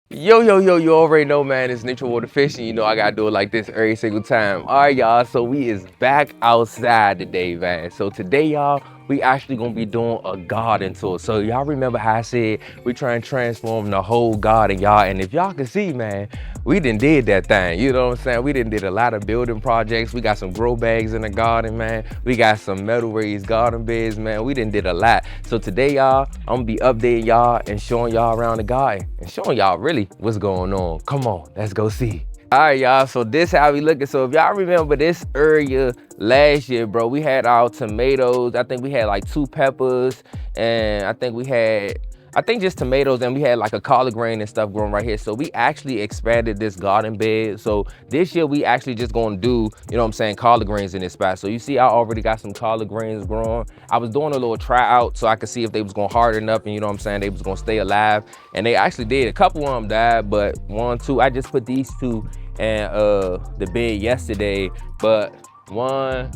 You already know, man, it's natural water fishing. You know I gotta do it like this every single time. All right, y'all, so we is back outside today, man. So today, y'all, we actually gonna be doing a garden tour. So y'all remember how I said we try and transform the whole garden, y'all. And if y'all can see, man, we did that thing. You know what I'm saying? We did a lot of building projects. We got some grow bags in the garden, man. We got some metal raised garden beds, man. We did a lot. So today, y'all, I'm gonna be updating y'all and showing y'all around the garden and showing y'all really what's going on. Come on, let's go see. All right, y'all, so this how we looking. So if y'all remember this area last year, bro, we had our tomatoes. I think we had like 2 peppers, and I think just tomatoes, and we had like a collard green and stuff growing right here. So we actually expanded this garden bed. So this year we actually just gonna do, you know what I'm saying, collard greens in this spot. So you see I already got some collard greens growing. I was doing a little tryout so I could see if they was gonna harden up and, you know what I'm saying, they was gonna stay alive. And they actually did. A couple of them died, but 1, 2, I just put these 2 in the bed yesterday. But 1,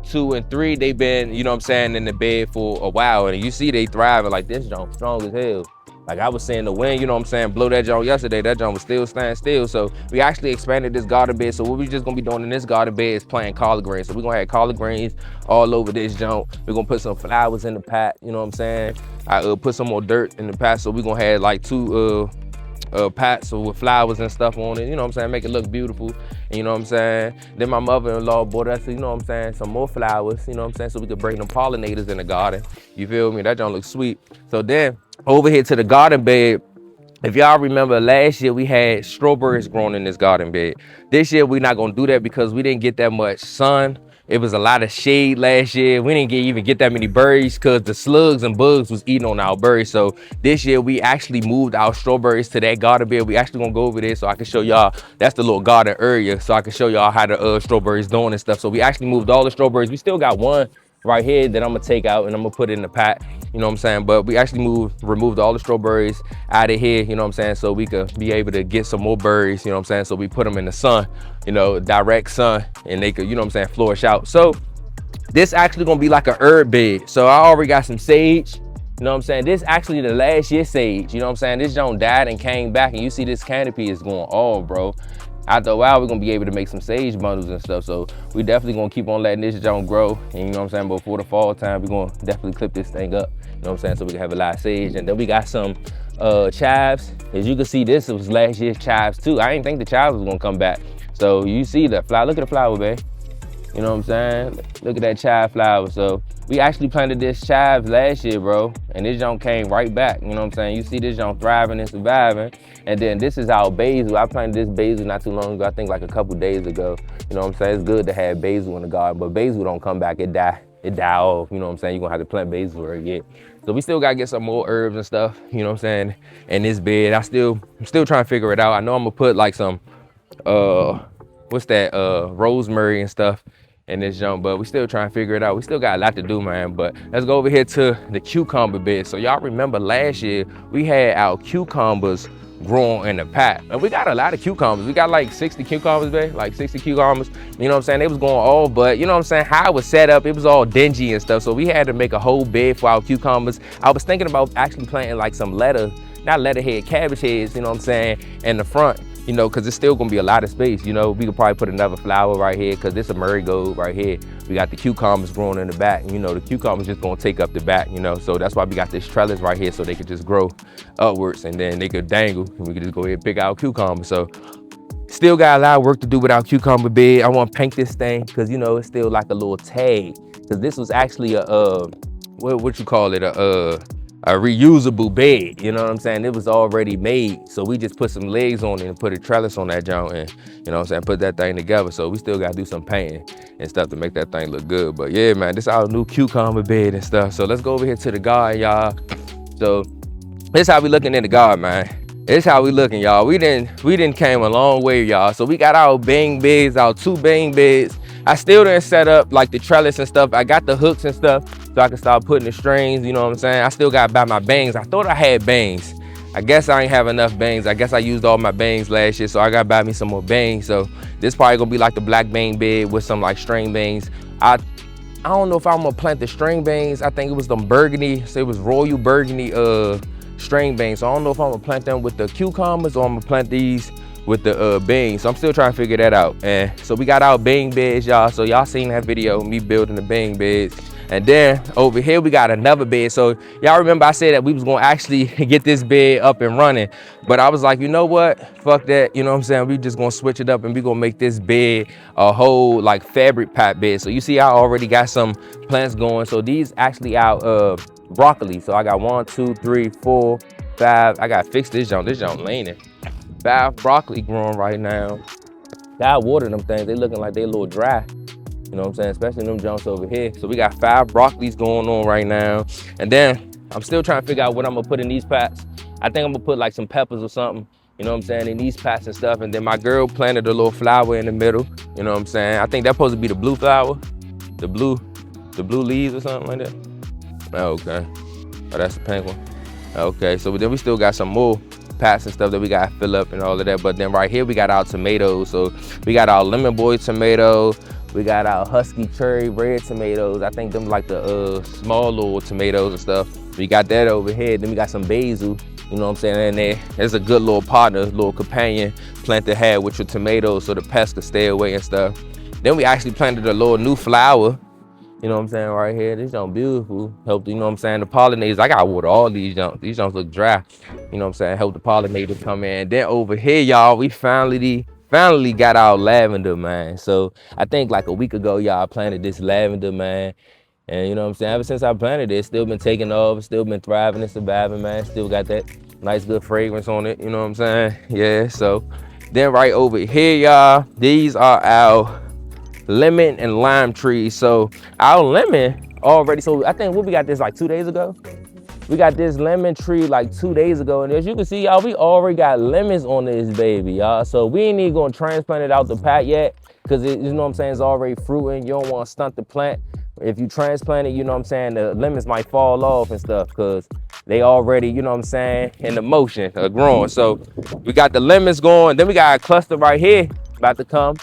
2, and 3, they've been, you know what I'm saying, in the bed for a while, and you see they thriving. Like this joint strong as hell. Like I was saying, the wind, you know what I'm saying, blow that joint yesterday, that joint was still standing still. So we actually expanded this garden bed. So what we just gonna be doing in this garden bed is planting collard greens. So we're gonna have collard greens all over this joint. We're gonna put some flowers in the pot, you know what I'm saying. I put some more dirt in the pot, so we're gonna have like 2 pots with flowers and stuff on it, you know what I'm saying, make it look beautiful. And you know what I'm saying, then my mother-in-law bought us, you know what I'm saying, some more flowers, you know what I'm saying, so we could bring them pollinators in the garden. You feel me? That don't look sweet. So then over here to the garden bed, if y'all remember last year we had strawberries growing in this garden bed. This year we're not gonna do that because we didn't get that much sun. It was a lot of shade last year. We didn't even get that many berries because the slugs and bugs was eating on our berries. So this year we actually moved our strawberries to that garden bed. We actually gonna go over there so I can show y'all. That's the little garden area, so I can show y'all how the strawberries doing and stuff. So we actually moved all the strawberries. We still got one right here that I'm gonna take out and I'm gonna put it in the pot, you know what I'm saying? But we actually removed all the strawberries out of here, you know what I'm saying? So we could be able to get some more berries, you know what I'm saying? So we put them in the sun, you know, direct sun, and they could, you know what I'm saying, flourish out. So this actually gonna be like a herb bed. So I already got some sage, you know what I'm saying? This actually the last year sage, you know what I'm saying? This joint died and came back, and you see this canopy is going off, bro. After a while, we're gonna be able to make some sage bundles and stuff. So we definitely gonna keep on letting this joint grow. And you know what I'm saying? Before the fall time, we're gonna definitely clip this thing up. You know what I'm saying? So we can have a lot of sage. And then we got some chives. As you can see, this was last year's chives too. I didn't think the chives was gonna come back. So you see the flower, look at the flower, babe. You know what I'm saying? Look at that chive flower. So we actually planted this chives last year, bro. And this joint came right back. You know what I'm saying? You see this joint thriving and surviving. And then this is our basil. I planted this basil not too long ago. I think like a couple days ago. You know what I'm saying? It's good to have basil in the garden, but basil don't come back. It die off. You know what I'm saying? You're gonna have to plant basil again. So we still gotta get some more herbs and stuff. You know what I'm saying? In this bed, I'm still trying to figure it out. I know I'm gonna put like some, rosemary and stuff in this jump, but we still trying to figure it out. We still got a lot to do, man. But let's go over here to the cucumber bed. So y'all remember last year we had our cucumbers growing in the pot, and we got a lot of cucumbers. We got like 60 cucumbers, babe, like 60 cucumbers. You know what I'm saying? They was going all, but you know what I'm saying, how it was set up, it was all dingy and stuff. So we had to make a whole bed for our cucumbers. I was thinking about actually planting like some cabbage heads, you know what I'm saying, in the front, you know, because it's still gonna be a lot of space. You know, we could probably put another flower right here because this is a marigold right here. We got the cucumbers growing in the back, and you know, the cucumbers just gonna take up the back, you know, so that's why we got this trellis right here, so they could just grow upwards and then they could dangle and we could just go ahead and pick out cucumbers. So still got a lot of work to do with our cucumber bed. I want to paint this thing because, you know, it's still like a little tag, because this was actually a what you call it, a reusable bed, you know what I'm saying? It was already made, so we just put some legs on it and put a trellis on that joint, and you know what I'm saying, put that thing together. So we still gotta do some painting and stuff to make that thing look good. But yeah, man, this is our new cucumber bed and stuff. So let's go over here to the garden, y'all. So this how we looking in the garden, man. This how we looking, y'all. We didn't came a long way, y'all. So we got our bang beds, our 2 bang beds. I still didn't set up like the trellis and stuff. I got the hooks and stuff so I can start putting the strings, you know what I'm saying? I still got to buy my bangs. I thought I had bangs. I guess I ain't have enough bangs. I guess I used all my bangs last year, so I got to buy me some more bangs. So this probably gonna be like the black bang bed with some like string bangs. I don't know if I'm gonna plant the string bangs. I think it was them burgundy, so it was royal burgundy string beans. So I don't know if I'm gonna plant them with the cucumbers or I'm gonna plant these with the beans. So I'm still trying to figure that out. And so we got our bean beds, y'all. So y'all seen that video, me building the bean beds. And then over here we got another bed. So y'all remember I said that we was gonna actually get this bed up and running, but I was like, you know what, fuck that, you know what I'm saying, we just gonna switch it up and we gonna make this bed a whole like fabric pack bed. So you see I already got some plants going. So these actually out broccoli. So I got 1, 2, 3, 4, 5. I gotta fix this junk leaning. 5 broccoli growing right now. Gotta water them things, they looking like they a little dry. You know what I'm saying? Especially them jumps over here. So we got 5 broccolis going on right now. And then I'm still trying to figure out what I'm gonna put in these pots. I think I'm gonna put like some peppers or something, you know what I'm saying, in these pots and stuff. And then my girl planted a little flower in the middle, you know what I'm saying? I think that's supposed to be the blue flower, the blue leaves or something like that. Okay. Oh, that's the pink one. Okay, so then we still got some more pots and stuff that we gotta fill up and all of that. But then right here we got our tomatoes. So we got our lemon boy tomato. We got our husky cherry red tomatoes. I think them like the small little tomatoes and stuff. We got that over here. Then we got some basil, you know what I'm saying, and there's a good little partner, little companion plant to have with your tomatoes so the pests can stay away and stuff. Then we actually planted a little new flower, you know what I'm saying, right here. This junk beautiful. Help, you know what I'm saying, the pollinators. I gotta water all these junks. These junks look dry, you know what I'm saying, help the pollinators come in. Then over here, y'all, we finally got our lavender, man. So I think like a week ago, y'all, I planted this lavender, man. And you know what I'm saying, ever since I planted it, it's still been taking off, it's still been thriving and surviving, man. Still got that nice, good fragrance on it, you know what I'm saying? Yeah, so then right over here, y'all, these are our lemon and lime trees. So our lemon already, so I think we got this like 2 days ago. We got this lemon tree like 2 days ago, and as you can see, y'all, we already got lemons on this baby, y'all. So we ain't even gonna transplant it out the pot yet, because you know what I'm saying, it's already fruiting. You don't want to stunt the plant. If you transplant it, you know what I'm saying, the lemons might fall off and stuff, because they already, you know what I'm saying, in the motion of growing. So we got the lemons going. Then we got a cluster right here about to come.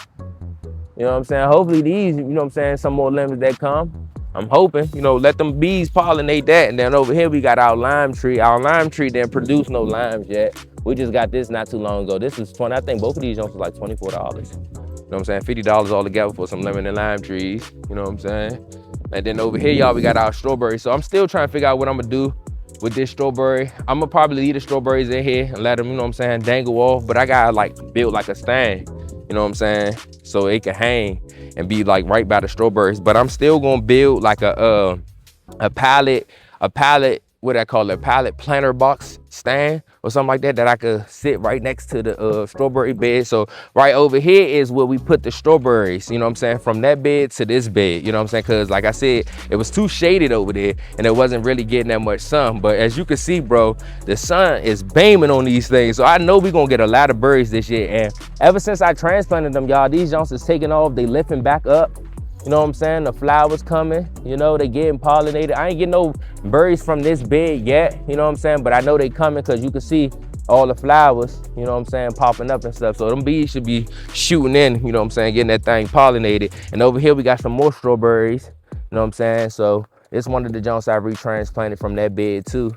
You know what I'm saying? Hopefully these, you know what I'm saying, some more lemons that come. I'm hoping, you know, let them bees pollinate that. And then over here, we got our lime tree. Our lime tree didn't produce no limes yet. We just got this not too long ago. This is 20, I think both of these jumps was like $24. You know what I'm saying? $50 all together for some lemon and lime trees. You know what I'm saying? And then over here, y'all, we got our strawberries. So I'm still trying to figure out what I'm gonna do with this strawberry. I'm gonna probably leave the strawberries in here and let them, you know what I'm saying, dangle off. But I gotta like build like a stand, you know what I'm saying, so it can hang and be like right by the strawberries. But I'm still gonna build like a pallet, what I call it, a pallet planter box stand or something like that, that I could sit right next to the strawberry bed. So right over here is where we put the strawberries, you know what I'm saying, from that bed to this bed, you know what I'm saying, because like I said, it was too shaded over there and it wasn't really getting that much sun. But as you can see, bro, the sun is beaming on these things. So I know we're gonna get a lot of berries this year. And ever since I transplanted them, y'all, these junks is taking off, they lifting back up. You know what I'm saying? The flowers coming, you know, they getting pollinated. I ain't getting no berries from this bed yet, you know what I'm saying? But I know they coming, because you can see all the flowers, you know what I'm saying, popping up and stuff. So them bees should be shooting in, you know what I'm saying, getting that thing pollinated. And over here we got some more strawberries, you know what I'm saying? So it's one of the junks I retransplanted from that bed too.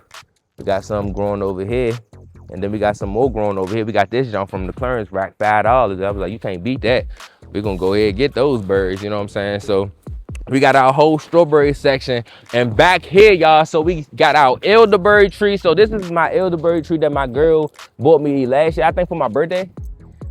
We got some growing over here. And then we got some more growing over here. We got this junk from the clearance rack, $5. I was like, you can't beat that. We're gonna go ahead and get those birds, you know what I'm saying? So we got our whole strawberry section. And back here, y'all, so we got our elderberry tree. So this is my elderberry tree that my girl bought me last year, I think for my birthday.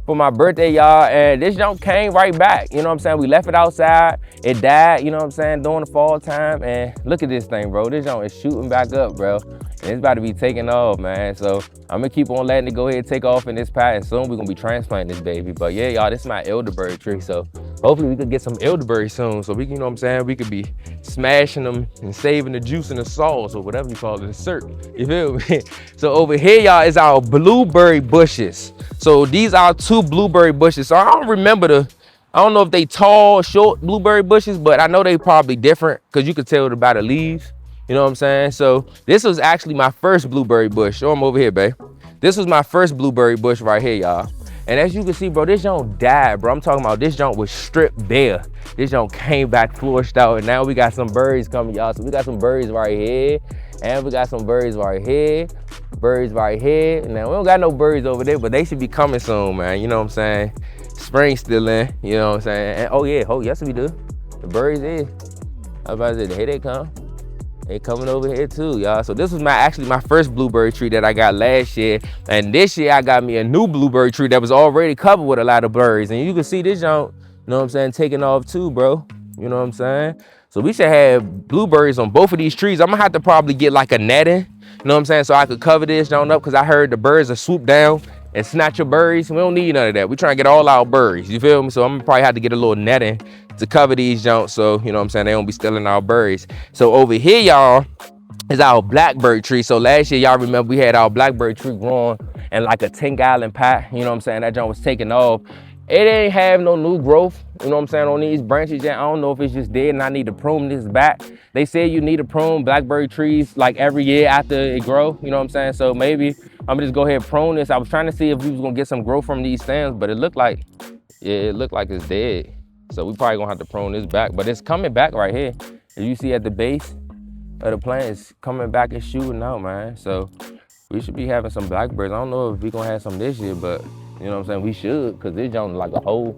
Y'all, and this junk came right back, you know what I'm saying? We left it outside, it died, you know what I'm saying, during the fall time. And look at this thing, bro. This junk is shooting back up, bro. And it's about to be taking off, man. So I'm gonna keep on letting it go ahead and take off in this pot, and soon we're gonna be transplanting this baby. But yeah, y'all, this is my elderberry tree. So hopefully we could get some elderberry soon, so we can, you know what I'm saying, we could be smashing them and saving the juice and the sauce, or whatever you call it, the syrup, you feel me? So over here, y'all, is our blueberry bushes. So these are 2 blueberry bushes. So I don't know if they tall, short blueberry bushes, but I know they probably different, because you could tell by the leaves. You know what I'm saying? So this was actually my first blueberry bush. Show them over here, babe. This was my first blueberry bush right here, y'all. And as you can see, bro, this junk died, bro. I'm talking about this junk was stripped bare. This junk came back flourished out, and now we got some berries coming, y'all. So we got some berries right here, and we got some berries right here. Birds right here. Now we don't got no birds over there, but they should be coming soon, man. You know what I'm saying? Spring's still in, you know what I'm saying? And, oh yeah, yes we do. The birds is. I was about to say, here they come. They coming over here too, y'all. So this was actually my first blueberry tree that I got last year. And this year I got me a new blueberry tree that was already covered with a lot of berries. And you can see this junk, you know what I'm saying, taking off too, bro. You know what I'm saying? So we should have blueberries on both of these trees. I'm gonna have to probably get like a netting, you know what I'm saying, so I could cover this junk up, because I heard the birds will swoop down and snatch your berries. We don't need none of that. We trying to get all our berries, you feel me? So I'm gonna probably have to get a little netting to cover these junks, so you know what I'm saying, they don't be stealing our berries. So over here, y'all, is our blackberry tree. So last year, y'all remember we had our blackberry tree growing in like a 10-gallon pot. You know what I'm saying? That junk was taking off. It ain't have no new growth, you know what I'm saying, on these branches yet. I don't know if it's just dead and I need to prune this back. They say you need to prune blackberry trees like every year after it grow, you know what I'm saying? So maybe I'm gonna just go ahead and prune this. I was trying to see if we was gonna get some growth from these stems, but it looked like, yeah, it looked like it's dead. So we probably gonna have to prune this back, but it's coming back right here. As you see at the base of the plant, it's coming back and shooting out, man. So we should be having some blackberries. I don't know if we gonna have some this year, but you know what I'm saying, we should, because this junk like a whole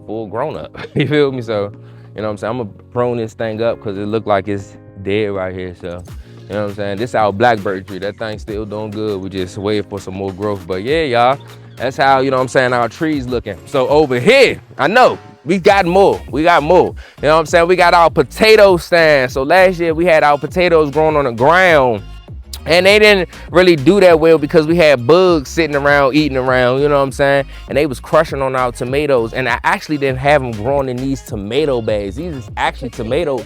full grown up. You feel me? So, you know what I'm saying, I'm gonna prune this thing up because it look like it's dead right here. So, you know what I'm saying, this is our blackberry tree. That thing still doing good. We just waiting for some more growth. But yeah, y'all, that's how, you know what I'm saying, our trees looking. So over here, I know we got more. You know what I'm saying, we got our potato stand. So last year we had our potatoes growing on the ground, and they didn't really do that well because we had bugs sitting around, eating around, you know what I'm saying? And they was crushing on our tomatoes. And I actually didn't have them growing in these tomato bags. These is actually tomato.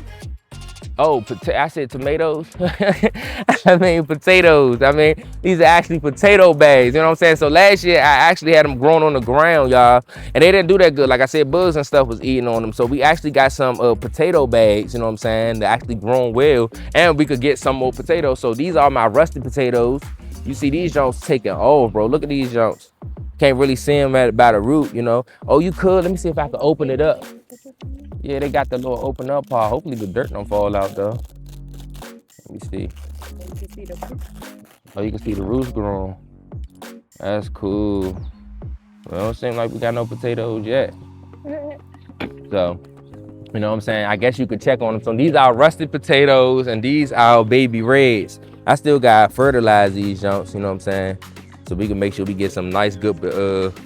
Oh, I said tomatoes. I mean potatoes. I mean, these are actually potato bags, you know what I'm saying? So last year, I actually had them growing on the ground, y'all, and they didn't do that good. Like I said, bugs and stuff was eating on them. So we actually got some potato bags, you know what I'm saying, that actually grown well, and we could get some more potatoes. So these are my rusty potatoes. You see these junks taking off, bro. Look at these junks. Can't really see them by the root, you know. Oh, you could. Let me see if I can open it up. Yeah, they got the little open up part. Hopefully the dirt don't fall out though. Let me see. Oh, you can see the roots growing. That's cool. Well, it don't seem like we got no potatoes yet. So, you know what I'm saying? I guess you could check on them. So these are rusted potatoes and these are baby reds. I still gotta fertilize these junks, you know what I'm saying? So we can make sure we get some nice, good,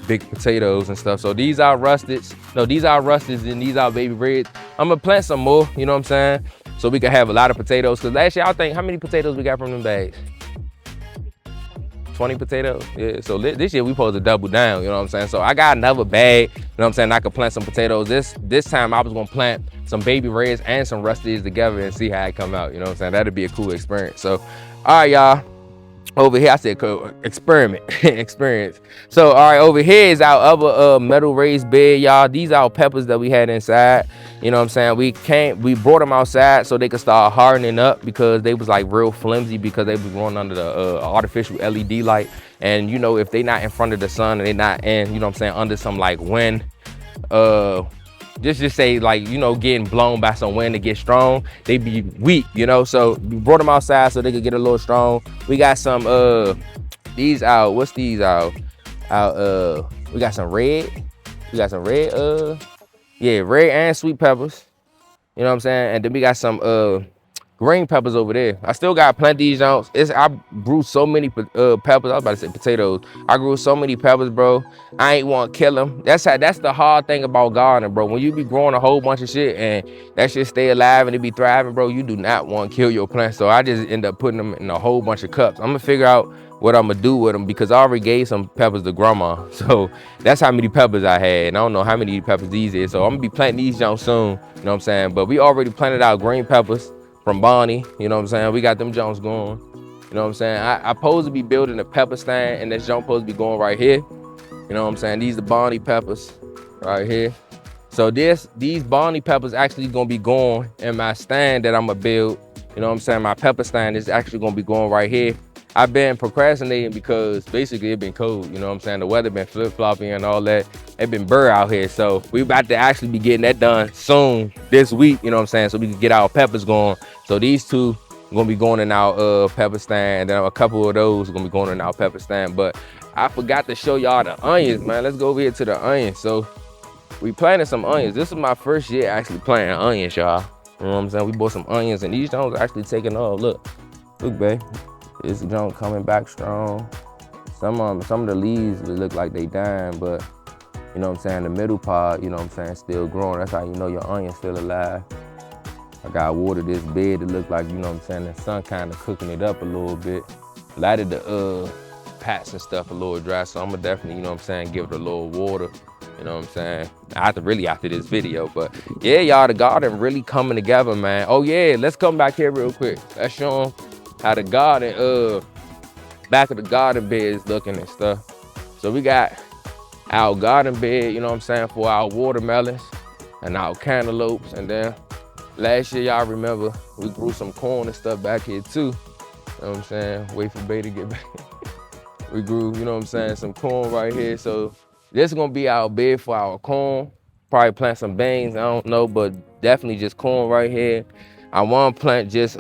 big potatoes and stuff. So these are rusteds. No, these are rusteds and these are baby reds. I'm gonna plant some more, you know what I'm saying? So we can have a lot of potatoes. Cause last year, I think, how many potatoes we got from them bags? 20 potatoes? Yeah, so this year we supposed to double down, you know what I'm saying? So I got another bag, you know what I'm saying? I could plant some potatoes. This time I was gonna plant some baby reds and some rusteds together and see how it come out, you know what I'm saying? That'd be a cool experience. So, all right, y'all. Over here, I said experiment, experience. So, all right, over here is our other metal raised bed, y'all. These are our peppers that we had inside. You know what I'm saying? We brought them outside so they could start hardening up because they was like real flimsy because they was growing under the artificial LED light. And, you know, if they not in front of the sun and they not in, you know what I'm saying, under some like wind, just say like, you know, getting blown by some wind to get strong, they be weak, you know. So we brought them outside so they could get a little strong. We got some these out. What's these out? We got some red. We got some red, yeah, red and sweet peppers. You know what I'm saying? And then we got some green peppers over there. I still got plenty of these junks. I grew so many peppers. I was about to say potatoes. I grew so many peppers, bro. I ain't want to kill them. That's the hard thing about gardening, bro. When you be growing a whole bunch of shit and that shit stay alive and it be thriving, bro, you do not want to kill your plants. So I just end up putting them in a whole bunch of cups. I'm gonna figure out what I'm gonna do with them because I already gave some peppers to grandma. So that's how many peppers I had. And I don't know how many peppers these is. So I'm gonna be planting these junks soon. You know what I'm saying? But we already planted out green peppers from Bonnie, you know what I'm saying? We got them Jones going, you know what I'm saying? I supposed to be building a pepper stand and this junk supposed to be going right here. You know what I'm saying? These are Bonnie peppers right here. So these Bonnie peppers actually gonna be going in my stand that I'm gonna build. You know what I'm saying? My pepper stand is actually gonna be going right here. I've been procrastinating because basically it been cold, you know what I'm saying? The weather been flip-flopping and all that. It been burr out here. So we about to actually be getting that done soon this week, you know what I'm saying? So we can get our peppers going. So these two gonna be going in our pepper stand. Then a couple of those are gonna be going in our pepper stand. But I forgot to show y'all the onions, man. Let's go over here to the onions. So we planted some onions. This is my first year actually planting onions, y'all. You know what I'm saying? We bought some onions, and these joints actually taking off. Look, babe. This joint coming back strong. Some of the leaves look like they dying, but you know what I'm saying, the middle part, you know what I'm saying, still growing. That's how you know your onion's still alive. I got water this bed. It look like, you know what I'm saying, the sun kind of cooking it up a little bit. Lighted the pats and stuff a little dry, so I'm gonna definitely, you know what I'm saying, give it a little water. You know what I'm saying? After this video, but yeah, y'all, the garden really coming together, man. Oh yeah, let's come back here real quick. Let's show them how the garden, back of the garden bed is looking and stuff. So we got our garden bed, you know what I'm saying, for our watermelons and our cantaloupes. And then last year, y'all remember, we grew some corn and stuff back here too. You know what I'm saying? Wait for Bay to get back. We grew, you know what I'm saying, some corn right here. So this is gonna be our bed for our corn. Probably plant some beans, I don't know, but definitely just corn right here. I wanna plant just,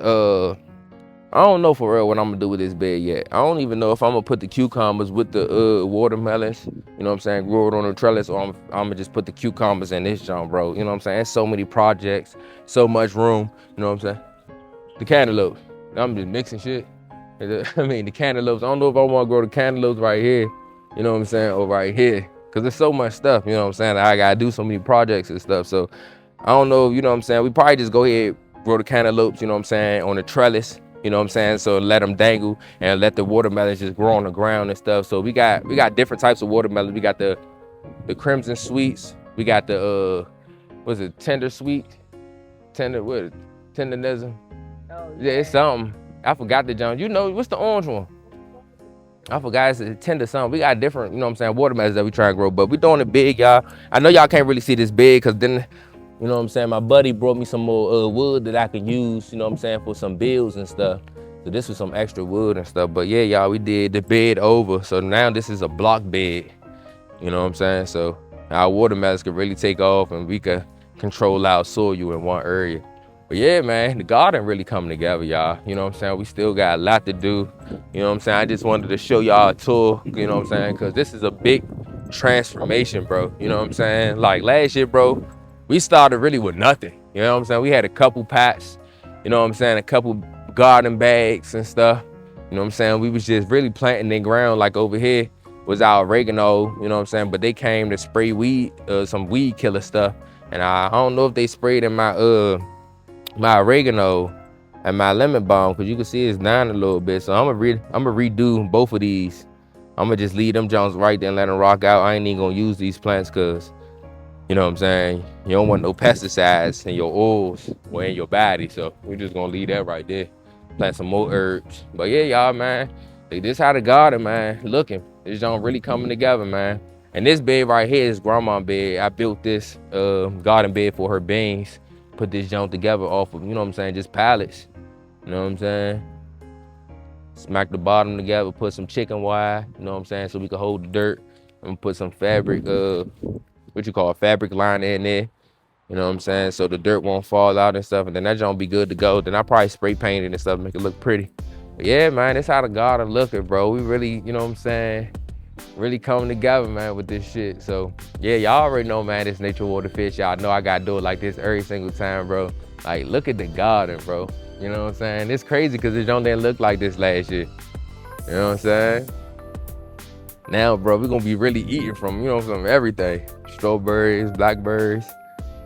I don't know for real what I'm gonna do with this bed yet. I don't even know if I'm gonna put the cucumbers with the watermelons, you know what I'm saying, grow it on the trellis, or I'm gonna just put the cucumbers in this junk, bro. You know what I'm saying? There's so many projects, so much room, you know what I'm saying? The cantaloupes, I'm just mixing shit. I mean, the cantaloupes, I don't know if I wanna grow the cantaloupes right here, you know what I'm saying, or right here. Cause there's so much stuff, you know what I'm saying? I gotta do so many projects and stuff. So I don't know, you know what I'm saying? We probably just go ahead, grow the cantaloupes, you know what I'm saying, on the trellis. You know what I'm saying? So let them dangle and let the watermelons just grow on the ground and stuff. So we got different types of watermelons. We got the crimson sweets. We got the what's it, tender sweet? Tenderism? Oh, yeah, it's something. I forgot the John. You know, what's the orange one? I forgot, it's a tender something. We got different, you know what I'm saying, watermelons that we try to grow, but we doing it big, y'all. I know y'all can't really see this big because then, you know what I'm saying, my buddy brought me some more wood that I could use, you know what I'm saying, for some bills and stuff. So this was some extra wood and stuff. But yeah, y'all, we did the bed over. So now this is a block bed, you know what I'm saying? So our watermelons could really take off and we could control our soil in one area. But yeah, man, the garden really coming together, y'all. You know what I'm saying? We still got a lot to do. You know what I'm saying? I just wanted to show y'all a tour, you know what I'm saying? Because this is a big transformation, bro. You know what I'm saying? Like last year, bro, we started really with nothing. You know what I'm saying? We had a couple pots, you know what I'm saying? A couple garden bags and stuff. You know what I'm saying? We was just really planting in ground. Like over here was our oregano, you know what I'm saying? But they came to spray weed, some weed killer stuff. And I don't know if they sprayed in my oregano and my lemon balm, because you can see it's down a little bit. So I'm gonna redo both of these. I'm gonna just leave them Jones right there and let them rock out. I ain't even gonna use these plants because, you know what I'm saying, you don't want no pesticides in your oils or in your body. So we're just gonna leave that right there. Plant some more herbs. But yeah, y'all, man, this how the garden, man, looking. This Jones really coming together, man. And this bed right here is grandma's bed. I built this garden bed for her beans. Put this junk together off of, you know what I'm saying, just pallets. You know what I'm saying? Smack the bottom together, put some chicken wire, you know what I'm saying, so we can hold the dirt. And put some fabric, fabric liner in there. You know what I'm saying? So the dirt won't fall out and stuff. And then that junk be good to go. Then I probably spray paint it and stuff, make it look pretty. But yeah, man, that's how the garden looking, bro. We really, you know what I'm saying, really coming together, man, with this shit. So yeah, y'all already know, man, this nature water fish. Y'all know I gotta do it like this every single time, bro. Like, look at the garden, bro. You know what I'm saying? It's crazy because it don't look like this last year. You know what I'm saying? Now, bro, we're gonna be really eating from, you know, from everything. Strawberries, blackberries.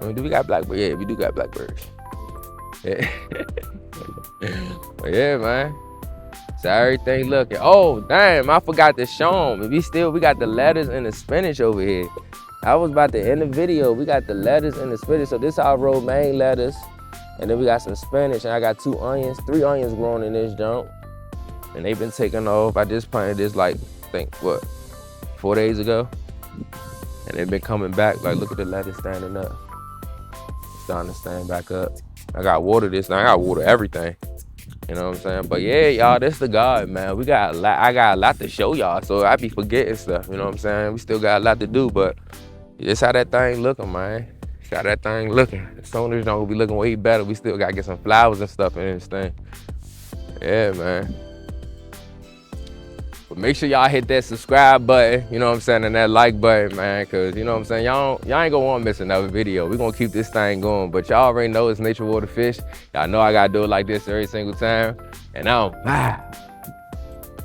I mean, do we got blackberries? Yeah, we do got blackberries. Yeah. But yeah, man. So everything looking. Oh, damn, I forgot to show them. We got the lettuce and the spinach over here. I was about to end the video. We got the lettuce and the spinach. So this our romaine lettuce. And then we got some spinach. And I got 3 onions growing in this junk. And they've been taking off. I just planted this like, I think, what, 4 days ago? And they've been coming back. Like, look at the lettuce standing up. It's starting to stand back up. I got water this now. I got water everything. You know what I'm saying? But yeah, y'all, this the garden, man. I got a lot to show y'all, so I be forgetting stuff. You know what I'm saying? We still got a lot to do, but it's how that thing looking, man. It's how that thing looking. As soon as it's gonna be looking way better, we still gotta get some flowers and stuff in this thing. Yeah, man. But make sure y'all hit that subscribe button, you know what I'm saying, and that like button, man, cause you know what I'm saying, y'all ain't gonna wanna miss another video. We gonna keep this thing going, but y'all already know it's nature water fish. Y'all know I gotta do it like this every single time, and I'm